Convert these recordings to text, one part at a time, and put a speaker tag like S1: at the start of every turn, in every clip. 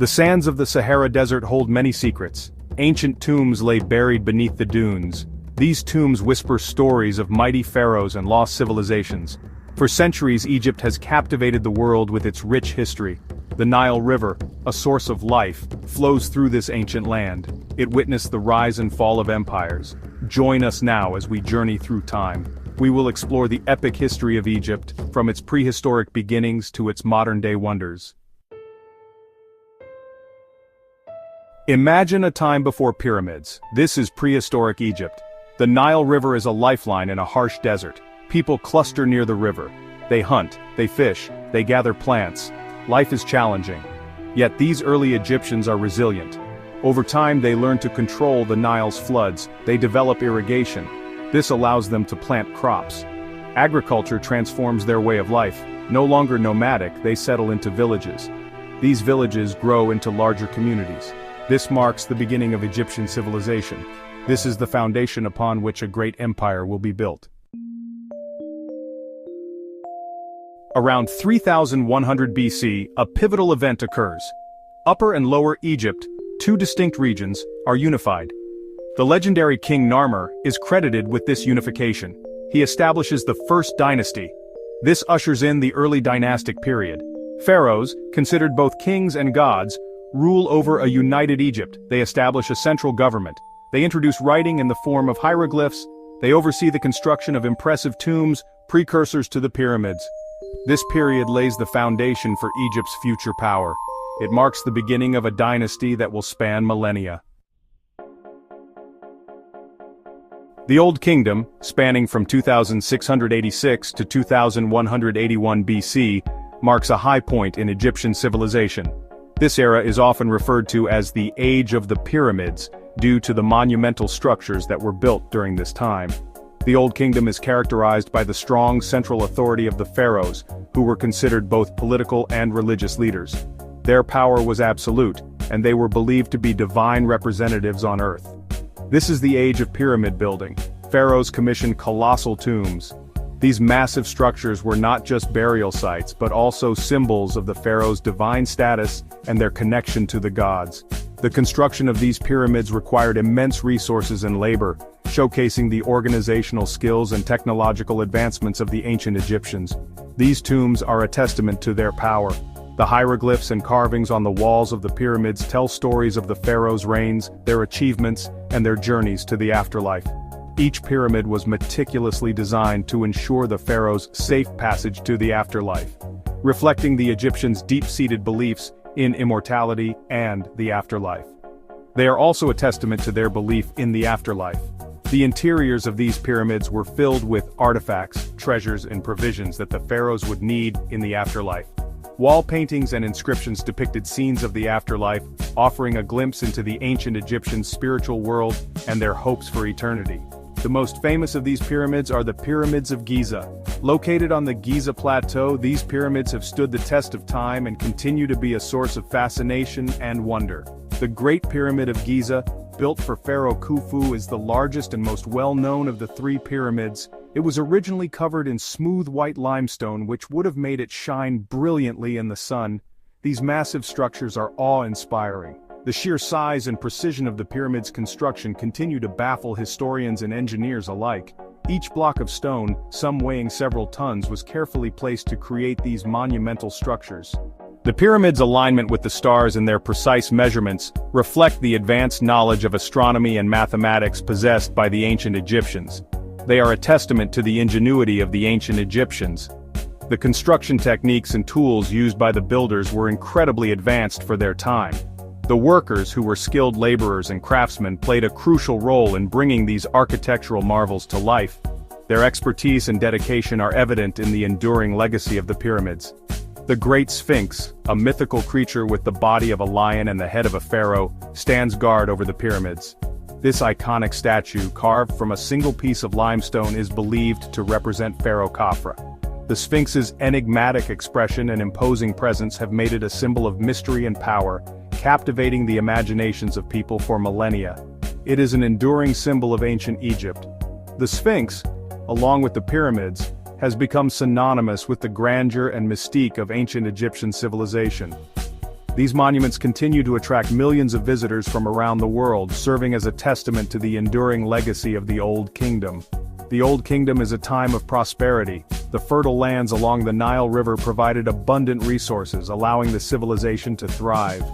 S1: The sands of the Sahara Desert hold many secrets. Ancient tombs lay buried beneath the dunes. These tombs whisper stories of mighty pharaohs and lost civilizations. For centuries, Egypt has captivated the world with its rich history. The Nile River, a source of life, flows through this ancient land. It witnessed the rise and fall of empires. Join us now as we journey through time. We will explore the epic history of Egypt, from its prehistoric beginnings to its modern-day wonders. Imagine a time before pyramids. This is prehistoric Egypt. The Nile River is a lifeline in a harsh desert. People cluster near the river. They hunt, they fish, they gather plants. Life is challenging. Yet these early Egyptians are resilient. Over time they learn to control the Nile's floods. They develop irrigation. This allows them to plant crops. Agriculture transforms their way of life. No longer nomadic, they settle into villages. These villages grow into larger communities. This marks the beginning of Egyptian civilization. This is the foundation upon which a great empire will be built. Around 3100 BC, a pivotal event occurs. Upper and Lower Egypt, two distinct regions, are unified. The legendary King Narmer is credited with this unification. He establishes the first dynasty. This ushers in the early dynastic period. Pharaohs, considered both kings and gods, rule over a united Egypt. They establish a central government. They introduce writing in the form of hieroglyphs. They oversee the construction of impressive tombs, precursors to the pyramids. This period lays the foundation for Egypt's future power. It marks the beginning of a dynasty that will span millennia. The Old Kingdom, spanning from 2686 to 2181 BC, marks a high point in Egyptian civilization. This era is often referred to as the Age of the Pyramids, due to the monumental structures that were built during this time. The Old Kingdom is characterized by the strong central authority of the pharaohs, who were considered both political and religious leaders. Their power was absolute, and they were believed to be divine representatives on earth. This is the age of pyramid building. Pharaohs commissioned colossal tombs. These massive structures were not just burial sites but also symbols of the pharaoh's divine status and their connection to the gods. The construction of these pyramids required immense resources and labor, showcasing the organizational skills and technological advancements of the ancient Egyptians. These tombs are a testament to their power. The hieroglyphs and carvings on the walls of the pyramids tell stories of the pharaohs' reigns, their achievements, and their journeys to the afterlife. Each pyramid was meticulously designed to ensure the pharaoh's safe passage to the afterlife, reflecting the Egyptians' deep-seated beliefs in immortality and the afterlife. They are also a testament to their belief in the afterlife. The interiors of these pyramids were filled with artifacts, treasures, and provisions that the pharaohs would need in the afterlife. Wall paintings and inscriptions depicted scenes of the afterlife, offering a glimpse into the ancient Egyptian spiritual world and their hopes for eternity. The most famous of these pyramids are the Pyramids of Giza. Located on the Giza Plateau, these pyramids have stood the test of time and continue to be a source of fascination and wonder. The Great Pyramid of Giza, built for Pharaoh Khufu, is the largest and most well-known of the three pyramids. It was originally covered in smooth white limestone, which would have made it shine brilliantly in the sun. These massive structures are awe-inspiring. The sheer size and precision of the pyramid's construction continue to baffle historians and engineers alike. Each block of stone, some weighing several tons, was carefully placed to create these monumental structures. The pyramid's alignment with the stars and their precise measurements reflect the advanced knowledge of astronomy and mathematics possessed by the ancient Egyptians. They are a testament to the ingenuity of the ancient Egyptians. The construction techniques and tools used by the builders were incredibly advanced for their time. The workers, who were skilled laborers and craftsmen, played a crucial role in bringing these architectural marvels to life. Their expertise and dedication are evident in the enduring legacy of the pyramids. The Great Sphinx, a mythical creature with the body of a lion and the head of a pharaoh, stands guard over the pyramids. This iconic statue, carved from a single piece of limestone, is believed to represent Pharaoh Khafre. The Sphinx's enigmatic expression and imposing presence have made it a symbol of mystery and power, captivating the imaginations of people for millennia. It is an enduring symbol of ancient Egypt. The Sphinx, along with the pyramids, has become synonymous with the grandeur and mystique of ancient Egyptian civilization. These monuments continue to attract millions of visitors from around the world, serving as a testament to the enduring legacy of the Old Kingdom. The Old Kingdom is a time of prosperity. The fertile lands along the Nile River provided abundant resources, allowing the civilization to thrive.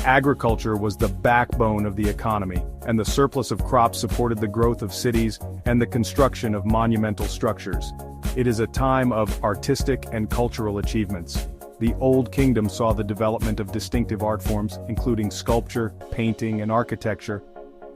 S1: Agriculture was the backbone of the economy, and the surplus of crops supported the growth of cities and the construction of monumental structures. It is a time of artistic and cultural achievements. The Old Kingdom saw the development of distinctive art forms, including sculpture, painting, and architecture.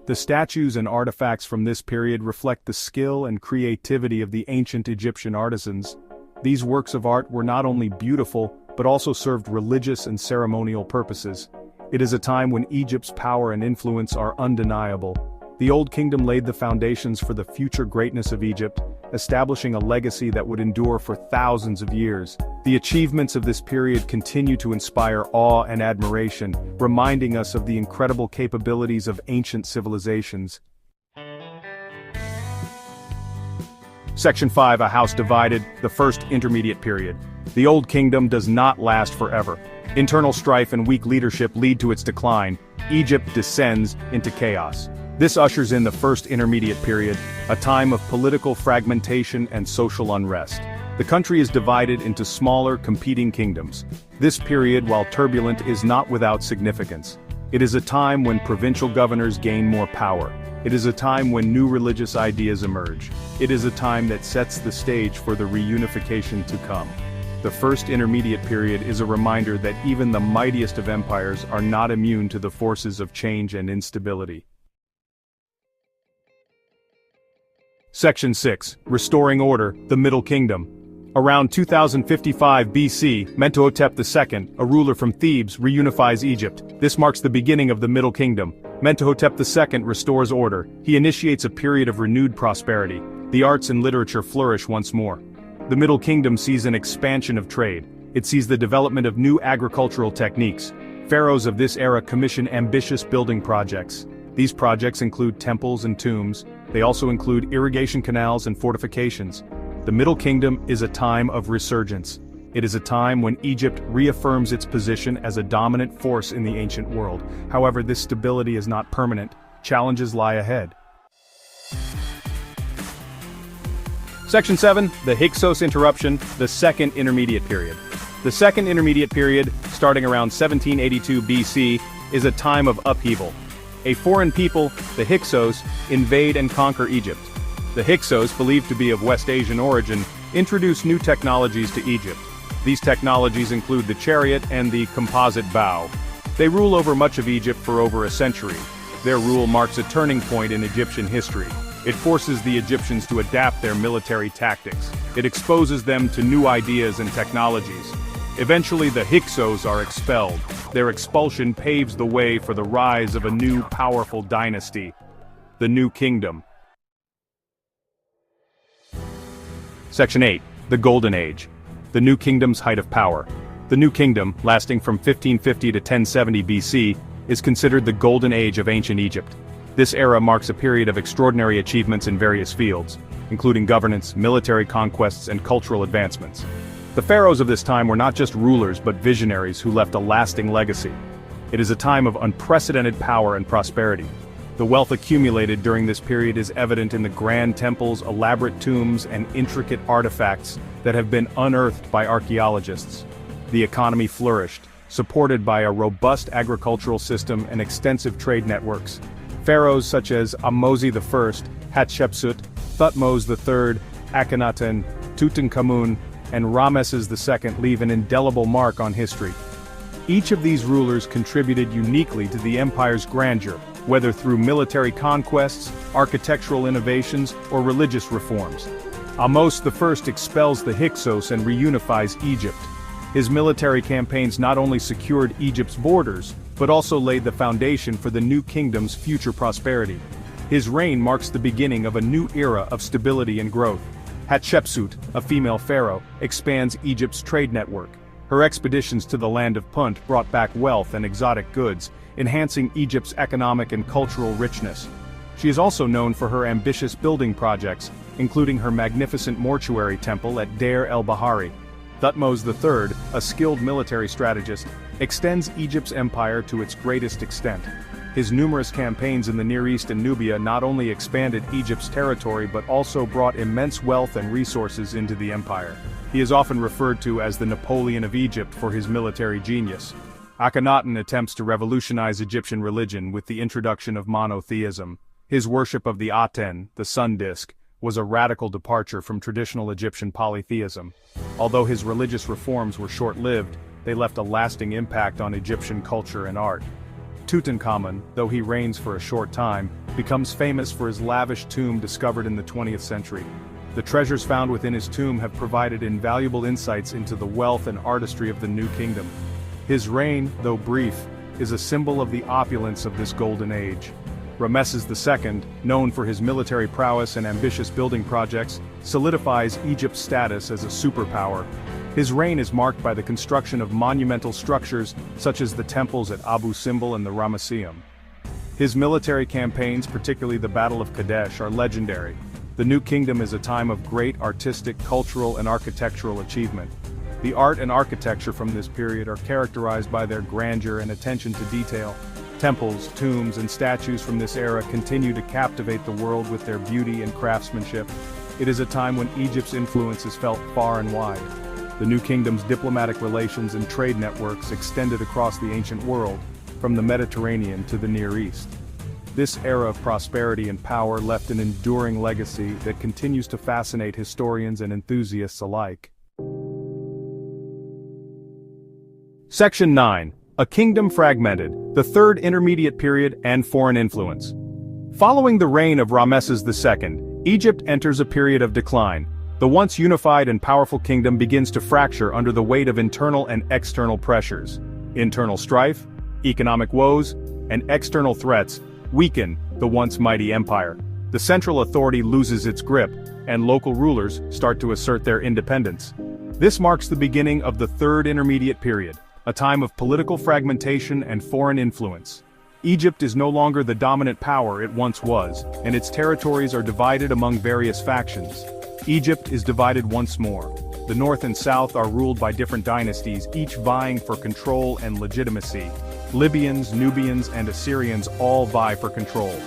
S1: The statues and artifacts from this period reflect the skill and creativity of the ancient Egyptian artisans. These works of art were not only beautiful, but also served religious and ceremonial purposes. It is a time when Egypt's power and influence are undeniable. The Old Kingdom laid the foundations for the future greatness of Egypt, establishing a legacy that would endure for thousands of years. The achievements of this period continue to inspire awe and admiration, reminding us of the incredible capabilities of ancient civilizations. Section 5: A House Divided, the First Intermediate Period. The Old Kingdom does not last forever. Internal strife and weak leadership lead to its decline. Egypt descends into chaos. This ushers in the First Intermediate Period, a time of political fragmentation and social unrest. The country is divided into smaller, competing kingdoms. This period, while turbulent, is not without significance. It is a time when provincial governors gain more power. It is a time when new religious ideas emerge. It is a time that sets the stage for the reunification to come. The First Intermediate Period is a reminder that even the mightiest of empires are not immune to the forces of change and instability. Section 6: Restoring Order, the Middle Kingdom. Around 2055 BC, Mentuhotep II, a ruler from Thebes, reunifies Egypt. This marks the beginning of the Middle Kingdom. Mentuhotep II restores order. He initiates a period of renewed prosperity. The arts and literature flourish once more. The Middle Kingdom sees an expansion of trade. It sees the development of new agricultural techniques. Pharaohs of this era commission ambitious building projects. These projects include temples and tombs. They also include irrigation canals and fortifications. The Middle Kingdom is a time of resurgence. It is a time when Egypt reaffirms its position as a dominant force in the ancient world. However, this stability is not permanent. Challenges lie ahead. Section 7: The Hyksos Interruption, the Second Intermediate Period. The Second Intermediate Period, starting around 1782 BC, is a time of upheaval. A foreign people, the Hyksos, invade and conquer Egypt. The Hyksos, believed to be of West Asian origin, introduce new technologies to Egypt. These technologies include the chariot and the composite bow. They rule over much of Egypt for over a century. Their rule marks a turning point in Egyptian history. It forces the Egyptians to adapt their military tactics. It exposes them to new ideas and technologies. Eventually, the Hyksos are expelled. Their expulsion paves the way for the rise of a new powerful dynasty, the New Kingdom. Section 8: The Golden Age. The New Kingdom's height of power. The New Kingdom, lasting from 1550 to 1070 BC, is considered the Golden Age of ancient Egypt. This era marks a period of extraordinary achievements in various fields, including governance, military conquests, and cultural advancements. The pharaohs of this time were not just rulers but visionaries who left a lasting legacy. It is a time of unprecedented power and prosperity. The wealth accumulated during this period is evident in the grand temples, elaborate tombs, and intricate artifacts that have been unearthed by archaeologists. The economy flourished, supported by a robust agricultural system and extensive trade networks. Pharaohs such as Ahmose I, Hatshepsut, Thutmose III, Akhenaten, Tutankhamun, and Ramesses II leave an indelible mark on history. Each of these rulers contributed uniquely to the empire's grandeur, whether through military conquests, architectural innovations, or religious reforms. Ahmose I expels the Hyksos and reunifies Egypt. His military campaigns not only secured Egypt's borders, but also laid the foundation for the New Kingdom's future prosperity. His reign marks the beginning of a new era of stability and growth. Hatshepsut, a female pharaoh, expands Egypt's trade network. Her expeditions to the land of Punt brought back wealth and exotic goods, enhancing Egypt's economic and cultural richness. She is also known for her ambitious building projects, including her magnificent mortuary temple at Deir el-Bahari. Thutmose III, a skilled military strategist, extends Egypt's empire to its greatest extent. His numerous campaigns in the Near East and Nubia not only expanded Egypt's territory but also brought immense wealth and resources into the empire. He is often referred to as the Napoleon of Egypt for his military genius. Akhenaten attempts to revolutionize Egyptian religion with the introduction of monotheism. His worship of the Aten, the sun disk, was a radical departure from traditional Egyptian polytheism. Although his religious reforms were short-lived, they left a lasting impact on Egyptian culture and art. Tutankhamun, though he reigns for a short time, becomes famous for his lavish tomb discovered in the 20th century. The treasures found within his tomb have provided invaluable insights into the wealth and artistry of the New Kingdom. His reign, though brief, is a symbol of the opulence of this golden age. Ramesses II, known for his military prowess and ambitious building projects, solidifies Egypt's status as a superpower. His reign is marked by the construction of monumental structures such as the temples at Abu Simbel and the Ramesseum. His military campaigns, particularly the Battle of Kadesh, are legendary. The New Kingdom is a time of great artistic, cultural, and architectural achievement. The art and architecture from this period are characterized by their grandeur and attention to detail. Temples, tombs, and statues from this era continue to captivate the world with their beauty and craftsmanship. It is a time when Egypt's influence is felt far and wide. The New Kingdom's diplomatic relations and trade networks extended across the ancient world, from the Mediterranean to the Near East. This era of prosperity and power left an enduring legacy that continues to fascinate historians and enthusiasts alike. Section 9. A Kingdom Fragmented, the Third Intermediate Period and Foreign Influence. Following the reign of Ramesses II, Egypt enters a period of decline. The once unified and powerful kingdom begins to fracture under the weight of internal and external pressures. Internal strife, economic woes, and external threats weaken the once mighty empire. The central authority loses its grip, and local rulers start to assert their independence. This marks the beginning of the Third Intermediate Period, a time of political fragmentation and foreign influence. Egypt is no longer the dominant power it once was, and its territories are divided among various factions. Egypt is divided once more. The north and south are ruled by different dynasties, each vying for control and legitimacy. Libyans, Nubians, and Assyrians all vie for control.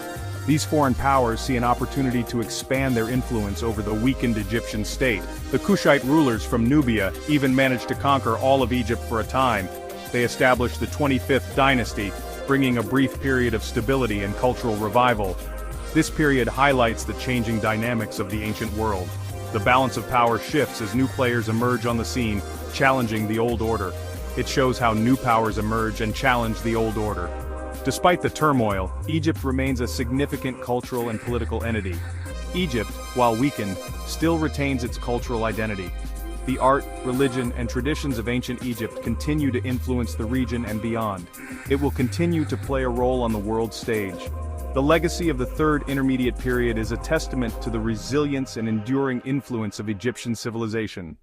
S1: These foreign powers see an opportunity to expand their influence over the weakened Egyptian state. The Kushite rulers from Nubia even managed to conquer all of Egypt for a time. They established the 25th dynasty, bringing a brief period of stability and cultural revival. This period highlights the changing dynamics of the ancient world. The balance of power shifts as new players emerge on the scene, challenging the old order. It shows how new powers emerge and challenge the old order. Despite the turmoil, Egypt remains a significant cultural and political entity. Egypt, while weakened, still retains its cultural identity. The art, religion, and traditions of ancient Egypt continue to influence the region and beyond. It will continue to play a role on the world stage. The legacy of the Third Intermediate Period is a testament to the resilience and enduring influence of Egyptian civilization.